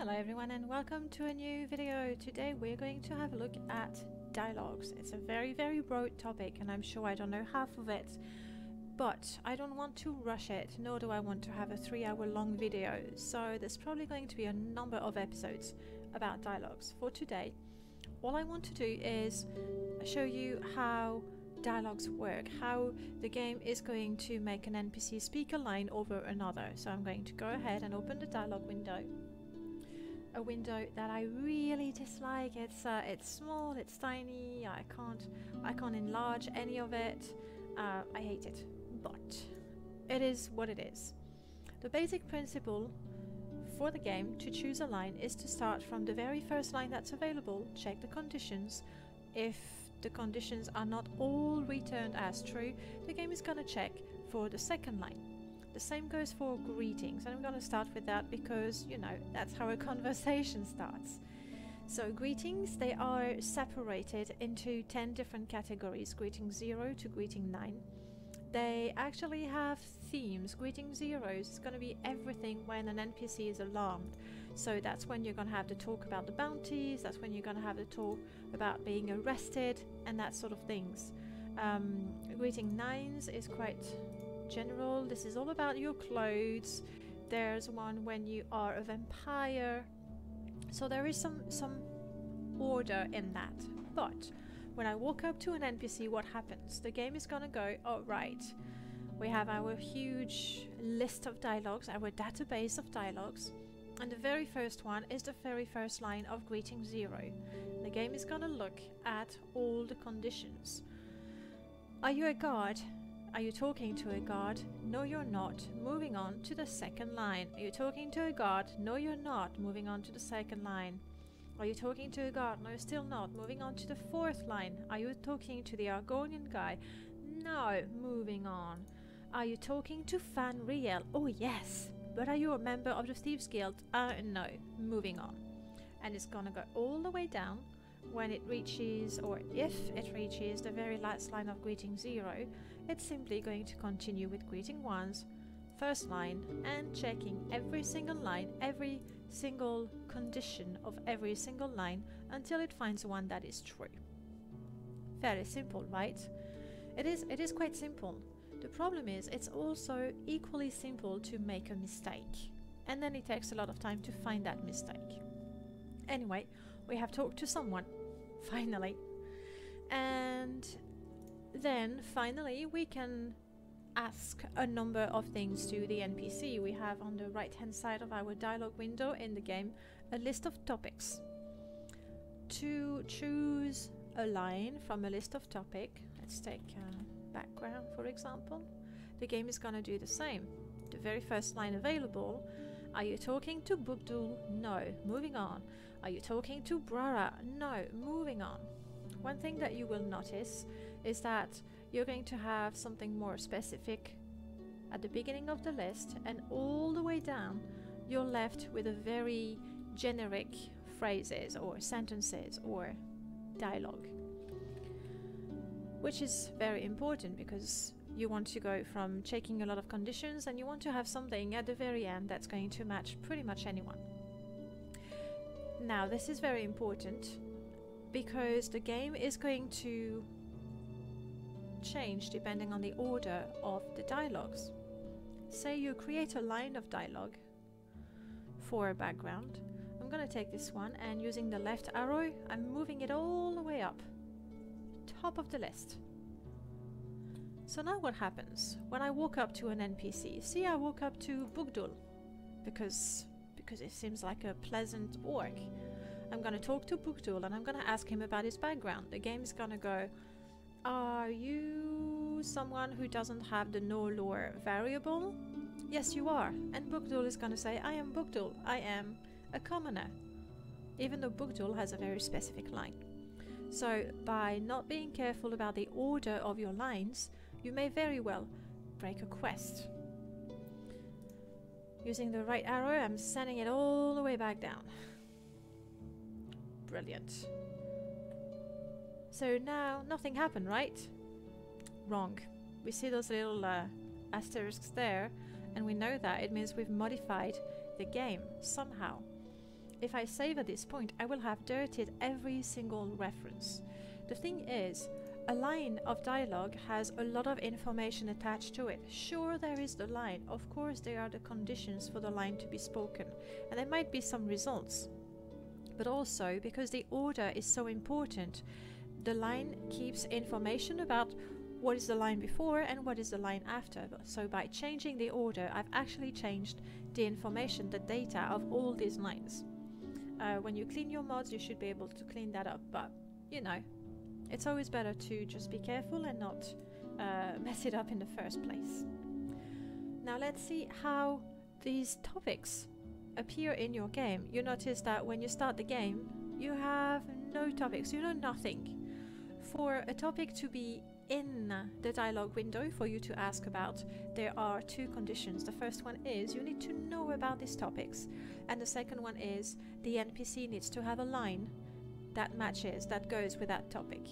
Hello everyone and welcome to a new video. Today we're going to have a look at dialogues. It's a very broad topic and I'm sure I don't know half of it, but I don't want to rush it, nor do I want to have a 3-hour long video, so there's probably going to be a number of episodes about dialogues. For today, all I want to do is show you how dialogues work, how the game is going to make an NPC speak a line over another. So I'm going to go ahead and open the dialogue window. A window that I really dislike. It's small, it's tiny. I can't enlarge any of it. I hate it, but it is what it is. The basic principle for the game to choose a line is to start from the very first line that's available, check the conditions. If the conditions are not all returned as true, the game is gonna check for the second line. The same goes for greetings, and I'm going to start with that because, you know, that's how a conversation starts. So greetings, they are separated into 10 different categories, greeting 0 to greeting 9. They actually have themes. Greeting 0 is going to be everything when an NPC is alarmed. So that's when you're going to have to talk about the bounties, that's when you're going to have to talk about being arrested and that sort of things. Greeting 9s is quite general. This is all about your clothes. There's one when you are a vampire, so there is some order in that. But when I walk up to an NPC, what happens? The game is gonna go, oh right, we have our huge list of dialogues, our database of dialogues, and the very first one is the very first line of greeting 0. The game is gonna look at all the conditions. Are you a guard? Are you talking to a guard? No, you're not. Moving on to the second line. Are you talking to a guard? No, you're not. Moving on to the second line. Are you talking to a guard? No, still not. Moving on to the fourth line. Are you talking to the Argonian guy? No. Moving on. Are you talking to Fanriel? Oh, yes. But are you a member of the Thieves Guild? No. Moving on. And it's gonna go all the way down. When it reaches, or if it reaches, the very last line of greeting 0, it's simply going to continue with greeting 1's first line and checking every single line, every single condition of every single line until it finds one that is true. Very simple, right? It is quite simple. The problem is it's also equally simple to make a mistake, and then it takes a lot of time to find that mistake. Anyway, we have talked to someone, finally, and then finally we can ask a number of things to the NPC. We have on the right hand side of our dialogue window in the game a list of topics. To choose a line from a list of topic, let's take background for example, the game is gonna do the same. The very first line available. Are you talking to Bugdul? No. Moving on. Are you talking to Brara? No. Moving on. One thing that you will notice is that you're going to have something more specific at the beginning of the list, and all the way down you're left with a very generic phrases or sentences or dialogue, which is very important because you want to go from checking a lot of conditions and you want to have something at the very end that's going to match pretty much anyone. Now this is very important because the game is going to change depending on the order of the dialogues. Say you create a line of dialogue for a background. I'm going to take this one and using the left arrow I'm moving it all the way up, top of the list. So now what happens when I walk up to an NPC? See, I walk up to Bugdul because it seems like a pleasant orc. I'm gonna talk to Bugdul and I'm gonna ask him about his background. The game's gonna go, are you someone who doesn't have the no lore variable? Yes, you are. And Bugdul is gonna say, I am Bugdul. I am a commoner. Even though Bugdul has a very specific line. So by not being careful about the order of your lines, you may very well break a quest. Using the right arrow, I'm sending it all the way back down. Brilliant. So now nothing happened, right? Wrong. We see those little asterisks there, and we know that it means we've modified the game somehow. if I save at this point, I will have dirtied every single reference. The thing is, a line of dialogue has a lot of information attached to it. Sure, there is the line. Of course, there are the conditions for the line to be spoken, and there might be some results. But also, because the order is so important, the line keeps information about what is the line before and what is the line after. So by changing the order, I've actually changed the information, the data of all these lines. When you clean your mods, you should be able to clean that up, but you know, it's always better to just be careful and not mess it up in the first place. Now let's see how these topics appear in your game. You notice that when you start the game, you have no topics, you know nothing. For a topic to be in the dialogue window for you to ask about, there are two conditions. The first one is you need to know about these topics, and the second one is the NPC needs to have a line that matches, that goes with that topic.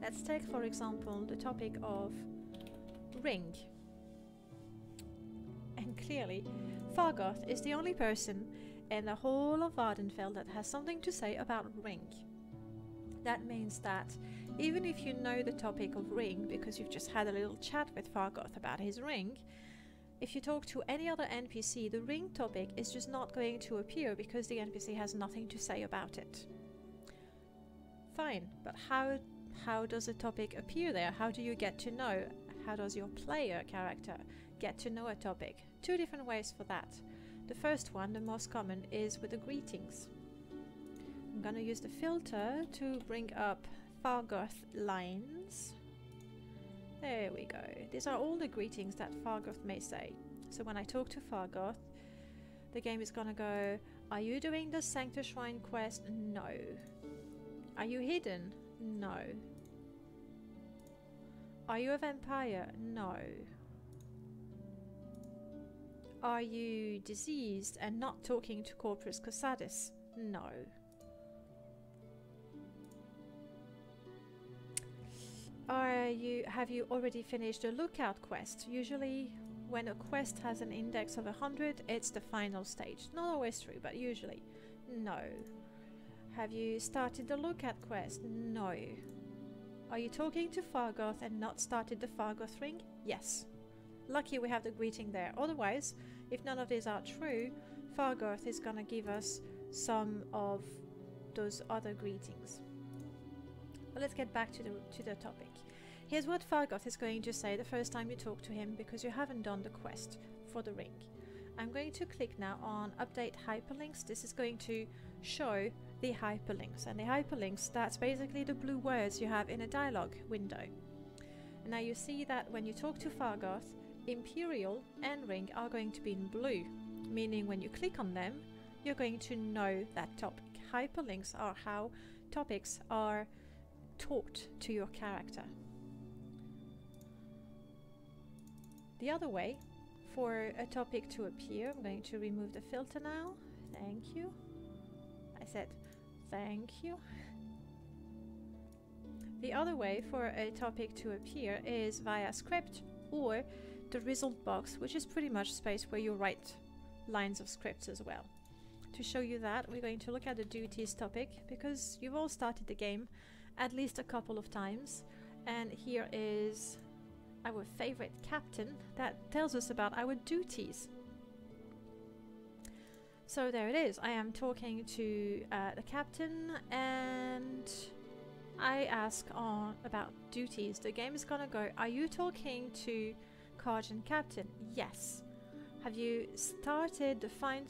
Let's take, for example, the topic of ring. And clearly, Fargoth is the only person in the whole of Vvardenfell that has something to say about ring. That means that even if you know the topic of ring because you've just had a little chat with Fargoth about his ring, if you talk to any other NPC, the ring topic is just not going to appear because the NPC has nothing to say about it. Fine, but how does a topic appear there? How do you get to know? How does your player character get to know a topic? Two different ways for that. The first one, the most common, is with the greetings. I'm gonna use the filter to bring up Fargoth lines. There we go. These are all the greetings that Fargoth may say. So when I talk to Fargoth, the game is gonna go, are you doing the Sanctus Shrine quest? No. Are you hidden? No. Are you a vampire? No. Are you diseased and not talking to Corpus Causadis? No. Have you already finished a lookout quest? Usually when a quest has an index of 100, it's the final stage. Not always true, but usually. No. Have you started the lookout quest? No. Are you talking to Fargoth and not started the Fargoth ring? Yes. Lucky we have the greeting there. Otherwise, if none of these are true, Fargoth is gonna give us some of those other greetings. But let's get back to the topic. Here's what Fargoth is going to say the first time you talk to him because you haven't done the quest for the ring. I'm going to click now on Update Hyperlinks. This is going to show the hyperlinks. And the hyperlinks, that's basically the blue words you have in a dialogue window. And now you see that when you talk to Fargoth, Imperial and Ring are going to be in blue, meaning when you click on them, you're going to know that topic. Hyperlinks are how topics are taught to your character. The other way for a topic to appear, I'm going to remove the filter now. Thank you. I said thank you. The other way for a topic to appear is via script or the result box, which is pretty much space where you write lines of scripts as well. To show you that, we're going to look at the duties topic because you've all started the game at least a couple of times, and here is our favorite captain that tells us about our duties. So there it is. I am talking to the captain and I ask about duties. The game is gonna go, are you talking to Sergeant Captain? Yes. Have you started the Find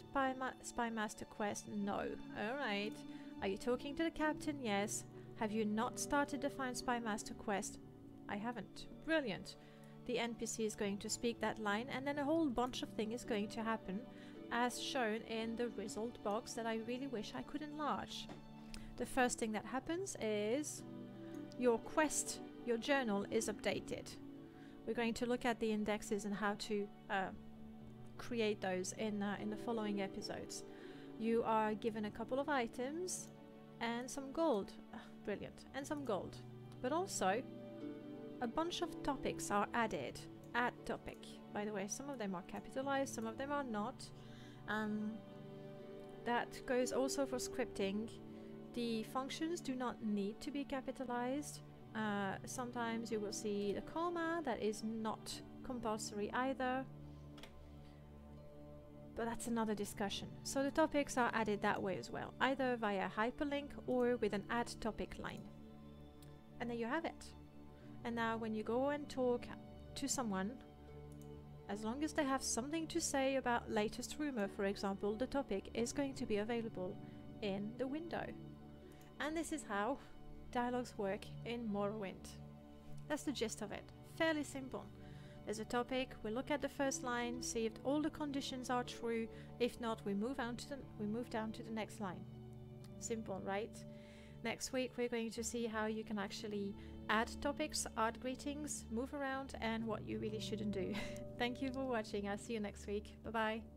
Spy Master quest? No. Alright. Are you talking to the captain? Yes. Have you not started the Find Spy Master quest? I haven't. Brilliant. The NPC is going to speak that line and then a whole bunch of things is going to happen as shown in the result box that I really wish I could enlarge. The first thing that happens is your quest, your journal is updated. We're going to look at the indexes and how to create those in the following episodes. You are given a couple of items and some gold. Brilliant. And some gold. But also a bunch of topics are added. Add topic. By the way, some of them are capitalized, some of them are not. that goes also for scripting. The functions do not need to be capitalized. Sometimes you will see the comma that is not compulsory either, but that's another discussion. So the topics are added that way as well, either via hyperlink or with an add topic line. And there you have it. And now when you go and talk to someone, as long as they have something to say about latest rumor, for example, the topic is going to be available in the window. And this is how dialogues work in Morrowind. That's the gist of it. Fairly simple. There's a topic, we look at the first line, see if all the conditions are true. If not, we move down to the next line. Simple, right? Next week we're going to see how you can actually add topics, add greetings, move around, and what you really shouldn't do. Thank you for watching. I'll see you next week. Bye bye.